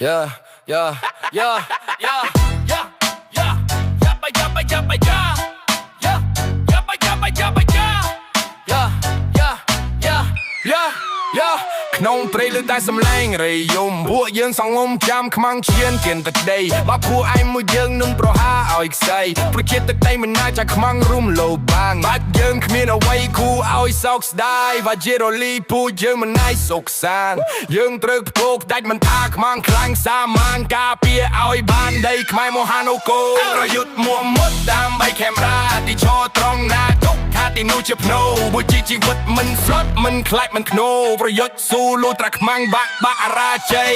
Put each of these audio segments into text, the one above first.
Yeah, yeah, yeah, yeah, yeah, yeah, yappa, yappa, yappa, yeah, yeah, yappa, yappa, yappa, yeah, yeah, yeah, yeah, yeah, yeah ក្នុងព្រៃលើតែសំឡេងរយំពួកយើងសងំចាំខ្មាំងឈានគៀនទឹកដីបាពួកឯងមួយយើងនឹងប្រហាឲ្យខ្សែប្រជាទឹកដីមិនណាចាខ្មាំងរុំលោបាំងបាត់យើងគ្មានអ្វីគូឲ្យសោកស្ដាយវ៉ាជេរ៉ូលីពួកយើងមិនណាយសុខសាន្តយើងត្រូវផ្គោកដាច់មិនថាខ្មាំងខ្លាំងសាមានការពារឲ្យបានដីខ្មែរមហានគរប្រយុទ្ធមួមុតដើម្បីខេមរាទីឈរត្រង់ណាទុកថាទីនោះជាភ្នោបុជាជីវិតមិនស្រុតមិនខ្លាចមិនខ្នោប្រយុទ្ធស៊ូលូត្រាខ្មាំងបាក់អរាជ័យ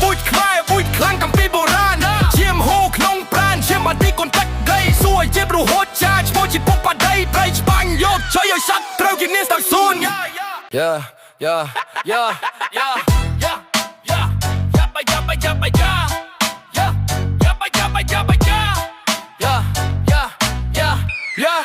បុជខ្មែរបុជខ្លាំងកំពីបុរាណឈាមហូរក្នុងប្រាណឈាមបាទីកូនទឹកដីសួយជាប្រហូតចាឈ្មោះជាពុកបាដីប្រៃច្បាញ់យកជ័យឲ្យសត្វត្រូវគេនាងស្ដៅសួនយ៉ាយ៉ាយ៉ាយ៉ាយ៉ាយ៉ាយ៉ាបាយ៉ាបាយ៉ាបាយ៉ាយ៉ាយ៉ាបាយ៉ាបាយ៉ាបាយ៉ាយ៉ាយ៉ាយ៉ា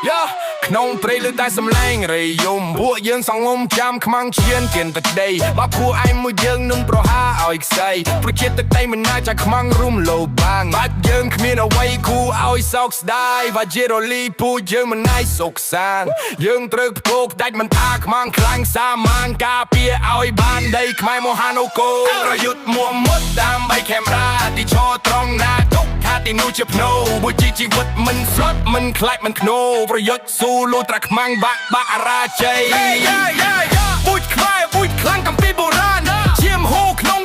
យ៉ាក្នុងព្រៃលើតែសំឡេងរយំពួកយើងសងំចាំខ្មាំងឈានគៀនទឹកដីបាពួកឯងមួយយើងនឹងប្រហាឲ្យខ្សែប្រជាទឹកដីមិនណាចាខ្មាំងរុំលោបាំងបាត់យើងគ្មានអ្វីគូឲ្យសោកស្ដាយវ៉ាជេរ៉ូលីពួកយើងមិនណាយសុខសាន្តយើងត្រូវផ្គោកដាច់មិនថាខ្មាំងខ្លាំងសាមានការពារឲ្យបានដីខ្មែរមហានគរប្រយុទ្ធមួមុតដើម្បីខេមរាទីឈរត្រង់ណាទុកថាទីនោះជាភ្នោបុជាជីវិតមិនស្រុតមិនខ្លាចមិនខ្នោប្រយុទ្ធស៊ូលូត្រាខ្មាំងបាក់អរាជ័យបុជខ្មែរបុជខ្លាំងកំពីបុរាណឈាមហូរក្នុង